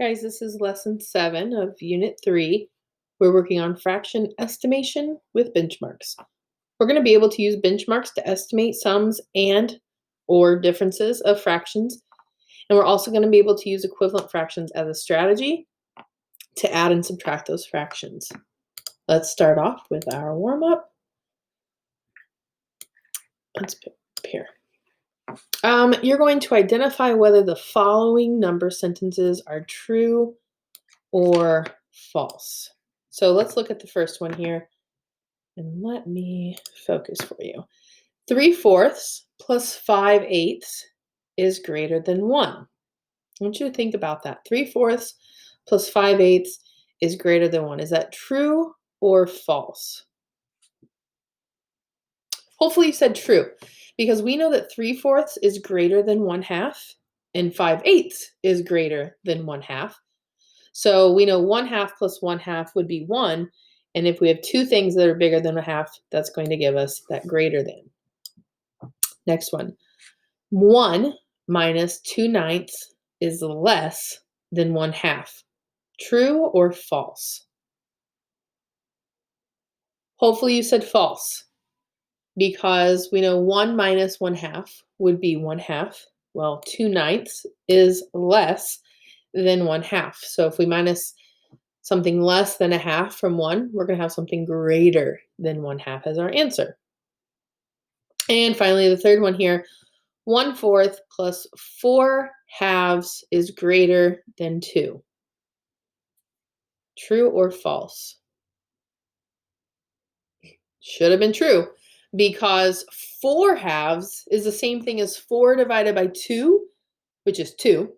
Guys, this is lesson 7 of unit 3. We're working on fraction estimation with benchmarks. We're going to be able to use benchmarks to estimate sums and or differences of fractions. And we're also going to be able to use equivalent fractions as a strategy to add and subtract those fractions. Let's start off with our warm-up. Let's put up here. You're going to identify whether the following number sentences are true or false. So let's look at the first one here, and let me focus for you. 3/4 plus 5/8 is greater than 1. I want you to think about that. 3/4 plus 5/8 is greater than 1. Is that true or false? Hopefully you said true, because we know that 3/4 is greater than 1/2 and 5/8 is greater than 1/2. So we know 1/2 plus 1/2 would be 1. And if we have two things that are bigger than 1/2, that's going to give us that greater than. Next one. 1 minus 2/9 is less than 1/2. True or false? Hopefully you said false, because we know 1 minus 1/2 would be 1/2. Well, 2/9 is less than 1/2. So if we minus something less than 1/2 from 1, we're going to have something greater than 1/2 as our answer. And finally, the third one here, 1/4 plus 4/2 is greater than 2. True or false? Should have been true, because 4/2 is the same thing as 4 divided by 2, which is 2.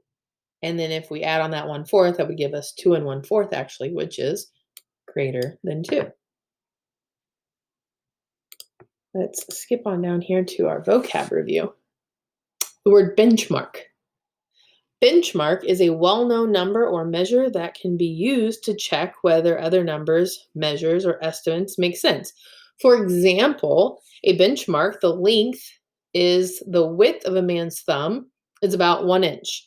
And then if we add on that 1/4, that would give us 2 1/4 actually, which is greater than 2. Let's skip on down here to our vocab review. The word benchmark. Benchmark is a well-known number or measure that can be used to check whether other numbers, measures, or estimates make sense. For example, a benchmark, the length is the width of a man's thumb is about 1 inch.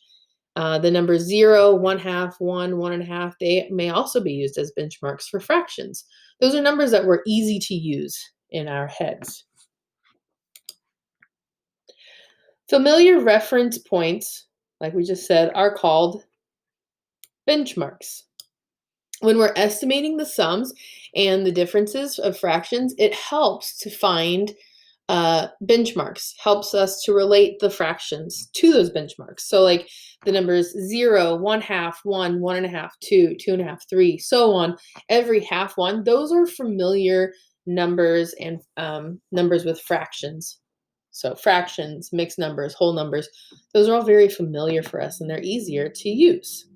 The numbers 0, 1/2, 1, 1/2, they may also be used as benchmarks for fractions. Those are numbers that were easy to use in our heads. Familiar reference points, like we just said, are called benchmarks. When we're estimating the sums and the differences of fractions, it helps to find benchmarks, helps us to relate the fractions to those benchmarks. So like the numbers 0, 1/2, 1, 1/2, 2, 2/2, 3, so on, every half one, those are familiar numbers and numbers with fractions. So fractions, mixed numbers, whole numbers, those are all very familiar for us and they're easier to use.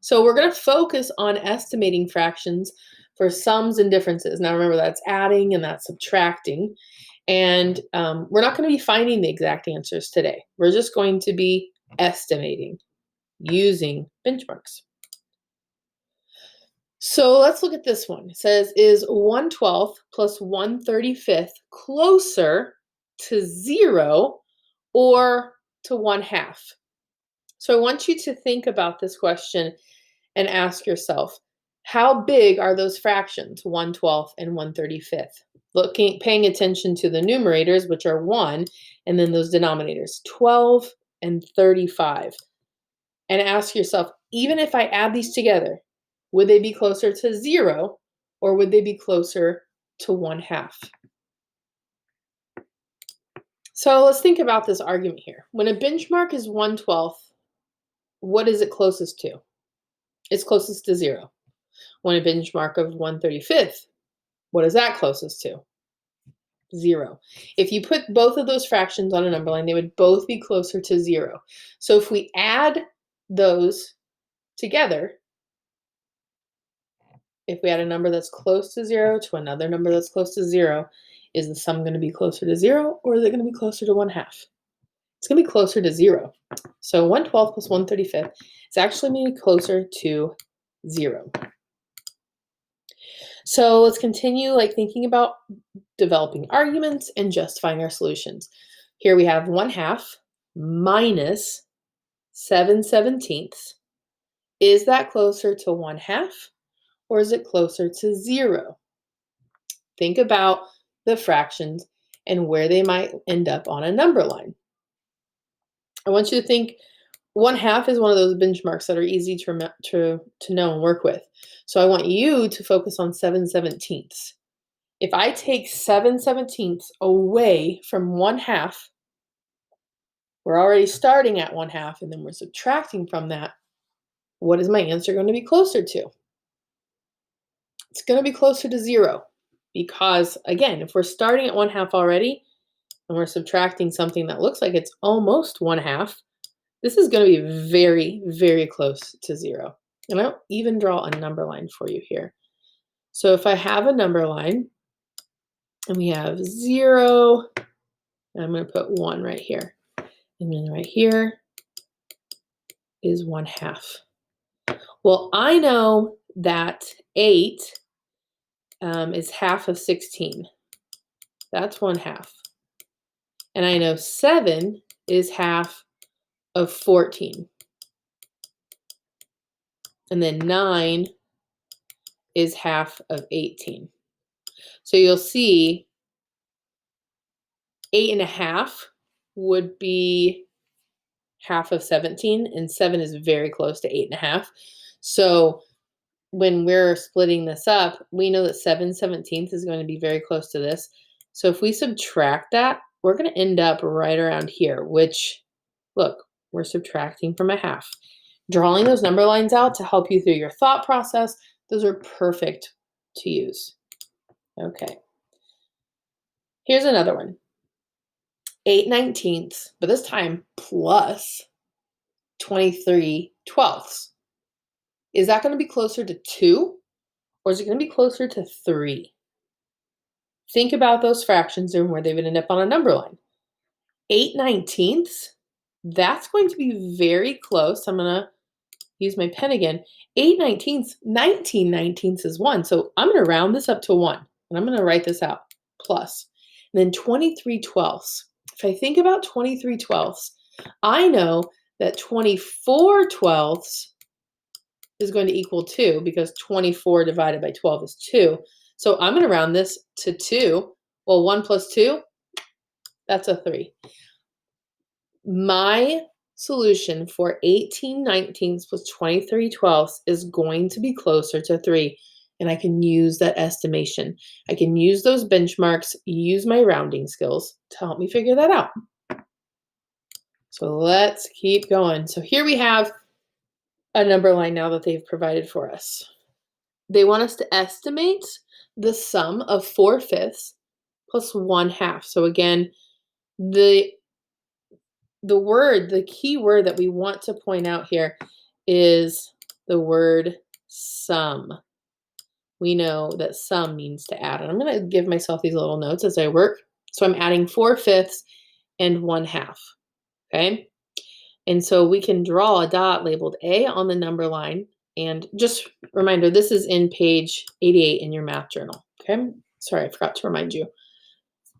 So we're going to focus on estimating fractions for sums and differences. Now remember, that's adding and that's subtracting. And we're not going to be finding the exact answers today. We're just going to be estimating using benchmarks. So let's look at this one. It says, is 1/12 plus 1/35 closer to 0 or to 1/2? So I want you to think about this question and ask yourself, how big are those fractions, 1/12 and 1/35? Paying attention to the numerators, which are 1, and then those denominators, 12 and 35. And ask yourself, even if I add these together, would they be closer to 0 or would they be closer to 1/2? So let's think about this argument here. When a benchmark is 1/12, what is it closest to? It's closest to 0. When a benchmark of 1/35, what is that closest to? 0. If you put both of those fractions on a number line, they would both be closer to 0. So if we add those together, if we add a number that's close to 0 to another number that's close to 0, is the sum going to be closer to 0 or is it going to be closer to 1/2? It's going to be closer to 0. So 1/12 plus 1/35 is actually going to be closer to 0. So let's continue thinking about developing arguments and justifying our solutions. Here we have 1/2 minus 7/17, is that closer to 1/2 or is it closer to 0? Think about the fractions and where they might end up on a number line. I want you to think 1/2 is one of those benchmarks that are easy to know and work with. So I want you to focus on 7/17. If I take 7/17 away from 1/2, we're already starting at 1/2 and then we're subtracting from that. What is my answer going to be closer to? It's going to be closer to 0 because, again, if we're starting at 1/2 already and we're subtracting something that looks like it's almost 1/2, this is going to be very, very close to 0. And I'll even draw a number line for you here. So if I have a number line and we have 0, and I'm going to put 1 right here. And then right here is 1/2. Well, I know that 8 is half of 16. That's 1/2. And I know 7 is half of 14. And then 9 is half of 18. So you'll see 8.5 would be half of 17, and 7 is very close to 8.5. So when we're splitting this up, we know that 7/17 is going to be very close to this. So if we subtract that, we're going to end up right around here, which, look, we're subtracting from 1/2. Drawing those number lines out to help you through your thought process, those are perfect to use. Okay. Here's another one. 8/19, but this time plus 23/12. Is that going to be closer to 2 or is it going to be closer to 3? Think about those fractions and where they would end up on a number line. 8/19, that's going to be very close. I'm going to use my pen again. 8/19, 19/19 is 1. So I'm going to round this up to 1, and I'm going to write this out, plus. And then 23/12. If I think about 23/12, I know that 24/12 is going to equal 2 because 24 divided by 12 is 2. So I'm going to round this to 2. Well, 1 plus 2, that's a 3. My solution for 18/19 plus 23/12 is going to be closer to 3. And I can use that estimation. I can use those benchmarks, use my rounding skills to help me figure that out. So let's keep going. So here we have a number line now that they've provided for us. They want us to estimate the sum of 4/5 plus 1/2. So again, the key word that we want to point out here is the word sum. We know that sum means to add. And I'm going to give myself these little notes as I work. So I'm adding 4/5 and 1/2. Okay. And so we can draw a dot labeled A on the number line. And just reminder, this is in page 88 in your math journal. Okay. Sorry, I forgot to remind you.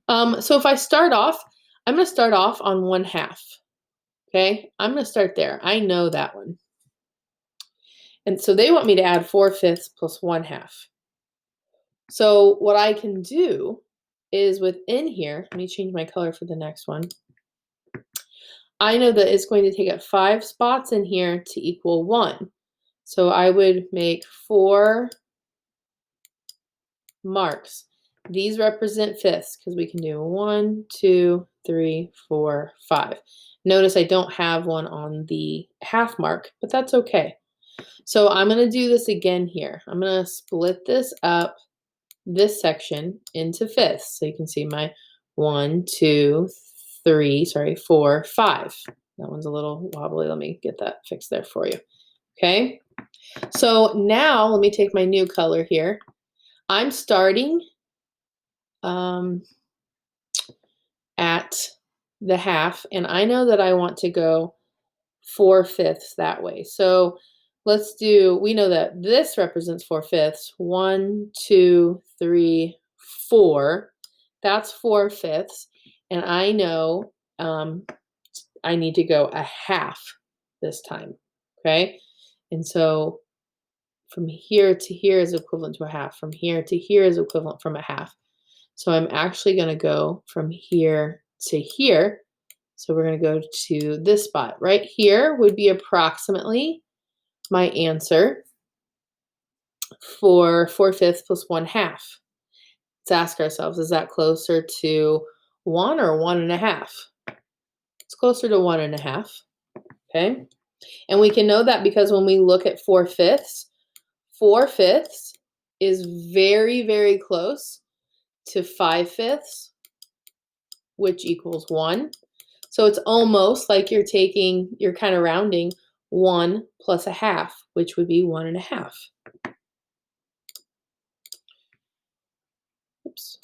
So if I start off, I'm going to start off on 1/2. Okay. I'm going to start there. I know that one. And so they want me to add 4/5 plus 1/2. So what I can do is within here, let me change my color for the next one. I know that it's going to take up 5 spots in here to equal 1. So I would make 4 marks. These represent fifths because we can do 1, 2, 3, 4, 5. Notice I don't have one on the half mark, but that's okay. So I'm going to do this again here. I'm going to split this up, this section, into fifths. So you can see my 1, 2, 3, 4, 5. That one's a little wobbly. Let me get that fixed there for you. Okay. So now let me take my new color here. I'm starting at the half, and I know that I want to go 4/5 that way. So let's do, we know that this represents 4/5. 1, 2, 3, 4. That's 4/5. And I know I need to go a half. this time, okay? And so from here to here is equivalent to a half. From here to here is equivalent from a half. So I'm actually going to go from here to here. So we're going to go to this spot. Right here would be approximately my answer for 4/5 plus 1/2. Let's ask ourselves, is that closer to 1 or 1.5? It's closer to 1.5, okay? And we can know that because when we look at 4/5, 4/5 is very, very close to 5/5, which equals 1. So it's almost like you're kind of rounding 1 plus a half, which would be 1.5. Oops.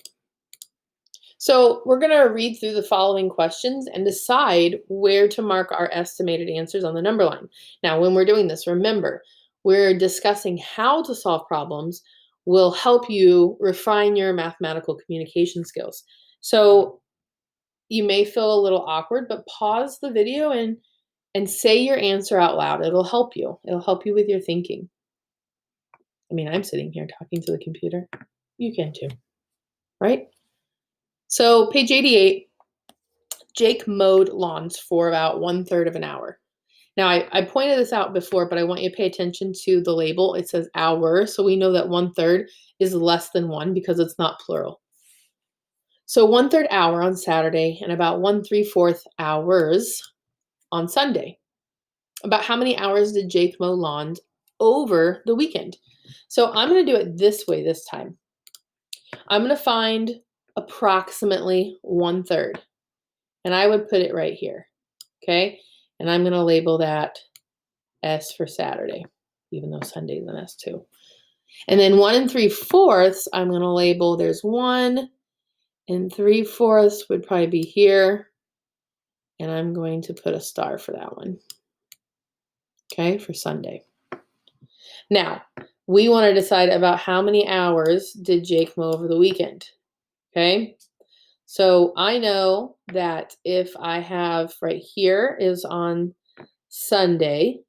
So we're going to read through the following questions and decide where to mark our estimated answers on the number line. Now, when we're doing this, remember, we're discussing how to solve problems will help you refine your mathematical communication skills. So you may feel a little awkward, but pause the video and say your answer out loud. It'll help you. It'll help you with your thinking. I mean, I'm sitting here talking to the computer. You can too, right? So page 88, Jake mowed lawns for about 1/3 of an hour. Now, I pointed this out before, but I want you to pay attention to the label. It says hour, so we know that 1/3 is less than 1 because it's not plural. So 1/3 hour on Saturday and about 1/3 hours on Sunday. About how many hours did Jake mow lawns over the weekend? So I'm going to do it this way this time. I'm going to find approximately 1/3, and I would put it right here, okay? And I'm going to label that S for Saturday, even though Sunday is an S too. And then 1 3/4, I'm going to label, there's 1 3/4 would probably be here, and I'm going to put a star for that one, okay, for Sunday. Now, we want to decide about how many hours did Jake mow over the weekend, okay? So I know that if I have right here is on Sunday,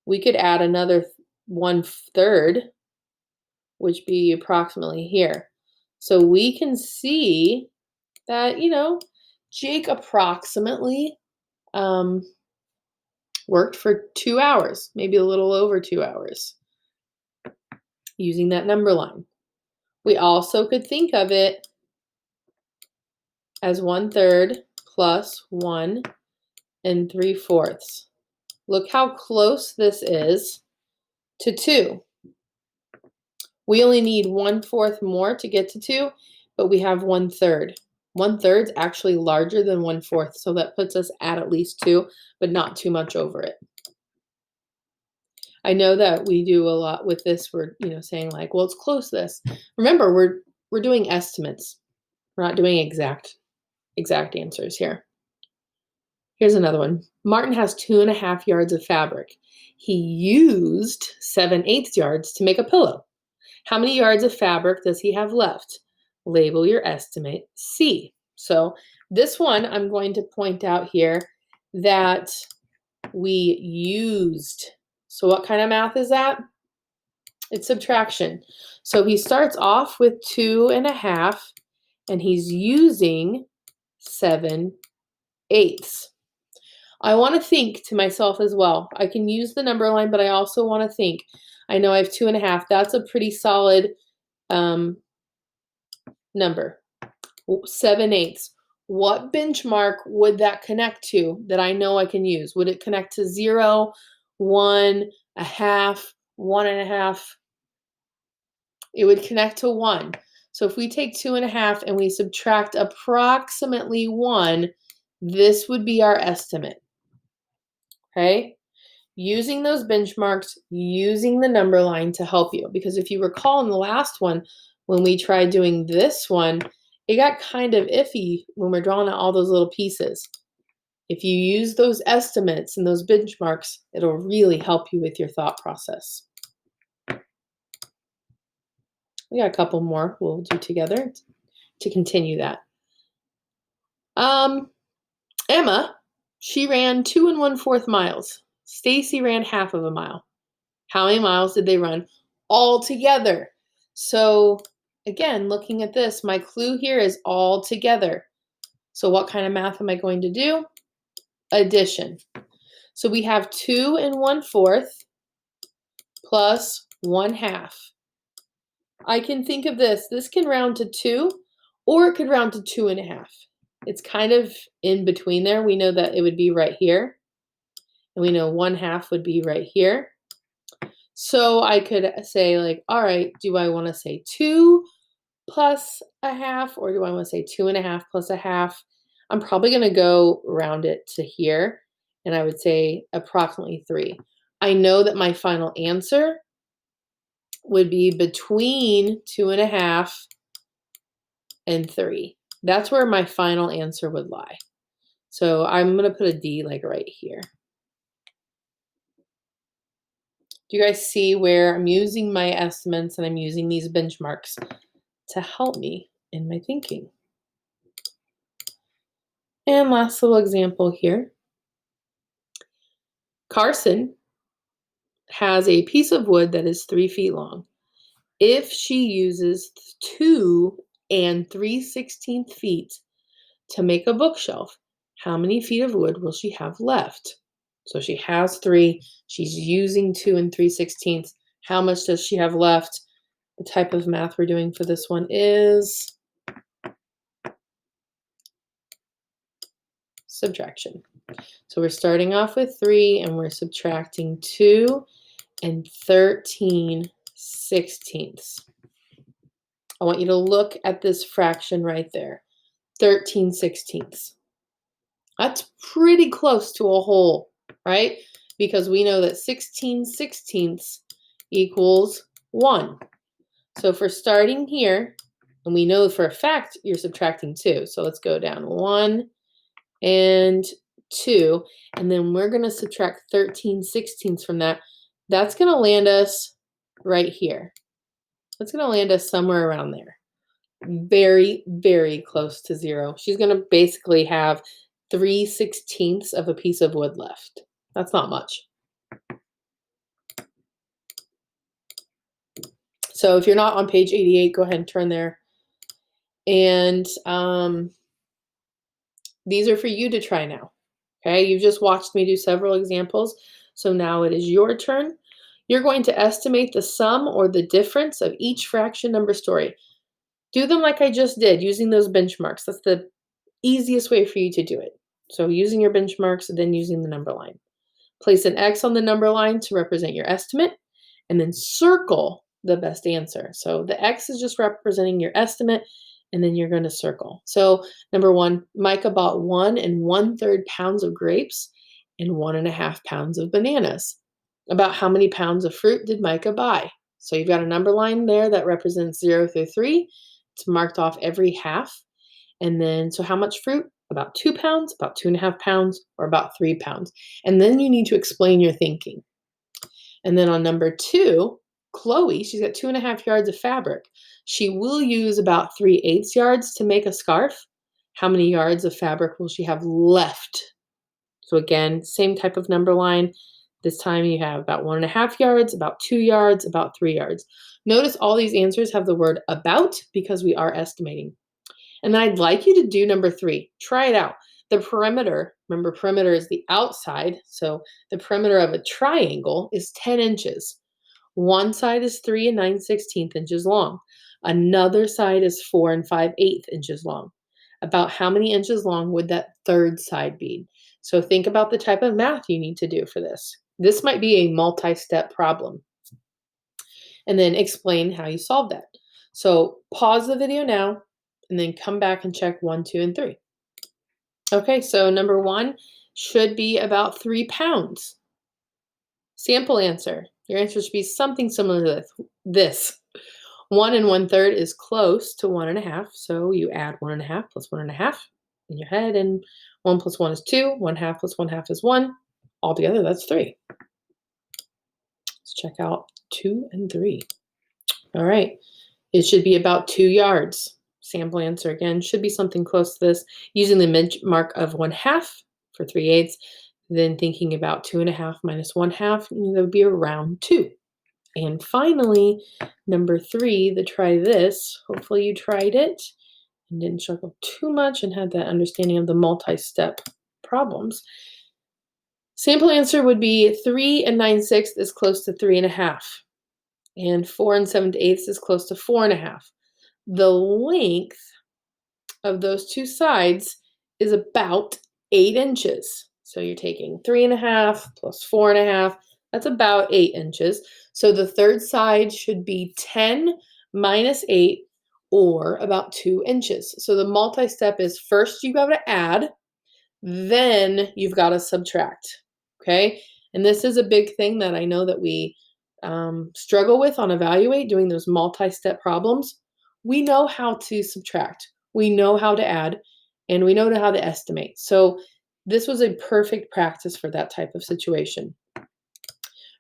we could add another 1/3, which be approximately here. So we can see that, Jake approximately worked for 2 hours, maybe a little over 2 hours, using that number line. We also could think of it as 1/3 plus 1 3/4. Look how close this is to 2. We only need 1/4 more to get to 2, but we have 1/3. 1/3 is actually larger than 1/4, so that puts us at least 2, but not too much over it. I know that we do a lot with this. We're, saying like, well, it's close to this. Remember, we're doing estimates. We're not doing exact answers here. Here's another one. Martin has 2.5 yards of fabric. He used 7/8 yards to make a pillow. How many yards of fabric does he have left? Label your estimate C. So this one, I'm going to point out here that we used. So what kind of math is that? It's subtraction. So he starts off with 2.5, and he's using 7/8. I want to think to myself as well. I can use the number line, but I also want to think. I know I have 2.5. That's a pretty solid number. 7/8. What benchmark would that connect to that I know I can use? Would it connect to 0, 1, a half, 1.5? It would connect to 1. So if we take 2.5 and we subtract approximately 1, this would be our estimate. Okay? Using those benchmarks, using the number line to help you. Because if you recall in the last one, when we tried doing this one, it got kind of iffy when we're drawing out all those little pieces. If you use those estimates and those benchmarks, it'll really help you with your thought process. We got a couple more we'll do together to continue that. Emma She ran 2 1/4 miles. Stacy ran half of a mile. How many miles did they run all together? So again, looking at this, my clue here is all together. So what kind of math am I going to do? Addition. So we have 2 1/4 plus 1/2. I can think of this. This can round to 2, or it could round to 2.5. It's kind of in between there. We know that it would be right here. And we know 1/2 would be right here. So I could say like, all right, do I want to say 2 plus 1/2, or do I want to say 2.5 plus 1/2? I'm probably going to go round it to here, and I would say approximately 3. I know that my final answer would be between 2.5 and 3. That's where my final answer would lie. So I'm going to put a D like right here. Do you guys see where I'm using my estimates and I'm using these benchmarks to help me in my thinking? And last little example here. Carson has a piece of wood that is 3 feet long. If she uses 2 3/16 feet to make a bookshelf, how many feet of wood will she have left? So she has 3, she's using 2 3/16. How much does she have left? The type of math we're doing for this one is subtraction. So we're starting off with 3 and we're subtracting 2 13/16. I want you to look at this fraction right there, 13/16. That's pretty close to a whole, right? Because we know that 16/16 equals 1. So if we're starting here, and we know for a fact you're subtracting 2, so let's go down 1 and 2, and then we're going to subtract 13/16 from that. That's going to land us right here. That's going to land us somewhere around there. Very, very close to 0. She's going to basically have 3/16 of a piece of wood left. That's not much. So if you're not on page 88, go ahead and turn there. And these are for you to try now. Okay, you've just watched me do several examples. So now it is your turn. You're going to estimate the sum or the difference of each fraction number story. Do them like I just did, using those benchmarks. That's the easiest way for you to do it. So using your benchmarks and then using the number line. Place an X on the number line to represent your estimate, and then circle the best answer. So the X is just representing your estimate, and then you're going to circle. So number 1, Micah bought 1 1/3 pounds of grapes and 1.5 pounds of bananas. About how many pounds of fruit did Micah buy? So you've got a number line there that represents 0 through 3. It's marked off every half. And then, so how much fruit? About 2 pounds, about 2.5 pounds, or about 3 pounds. And then you need to explain your thinking. And then on number 2, Chloe, she's got 2.5 yards of fabric. She will use about 3/8 yards to make a scarf. How many yards of fabric will she have left? So again, same type of number line. This time you have about 1.5 yards, about 2 yards, about 3 yards. Notice all these answers have the word about because we are estimating. And then I'd like you to do number 3. Try it out. The perimeter, remember perimeter is the outside, so the perimeter of a triangle is 10 inches. One side is 3 9/16 inches long. Another side is 4 5/8 inches long. About how many inches long would that third side be? So think about the type of math you need to do for this. This might be a multi-step problem. And then explain how you solve that. So pause the video now and then come back and check 1, 2, and 3. Okay, so number 1 should be about 3 pounds. Sample answer. Your answer should be something similar to this. 1 1/3 is close to 1.5, so you add 1.5 plus 1.5 in your head, and 1 plus 1 is 2, 1/2 plus 1/2 is 1. Altogether, that's 3. Let's check out 2 and 3. All right, it should be about 2 yards. Sample answer again should be something close to this, using the benchmark of 1/2 for 3/8. Then thinking about 2.5 minus 1/2, that would be around 2. And finally, number 3, the try this. Hopefully you tried it and didn't struggle too much and had that understanding of the multi-step problems. Sample answer would be 3 and 9/6 is close to 3.5. And 4 and 7/8 is close to 4.5. The length of those two sides is about 8 inches. So you're taking 3.5 plus 4.5, that's about 8 inches. So the third side should be 10 minus 8, or about 2 inches. So the multi-step is first you got to add, then you've got to subtract. Okay. And this is a big thing that I know that we struggle with on Evaluate, doing those multi-step problems. We know how to subtract, we know how to add, and we know how to estimate. So this was a perfect practice for that type of situation.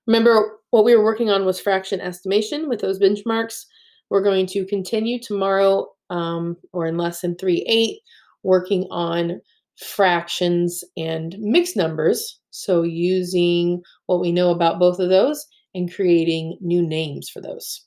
Remember, what we were working on was fraction estimation with those benchmarks. We're going to continue tomorrow, or in lesson 3.8, working on fractions and mixed numbers. So using what we know about both of those and creating new names for those.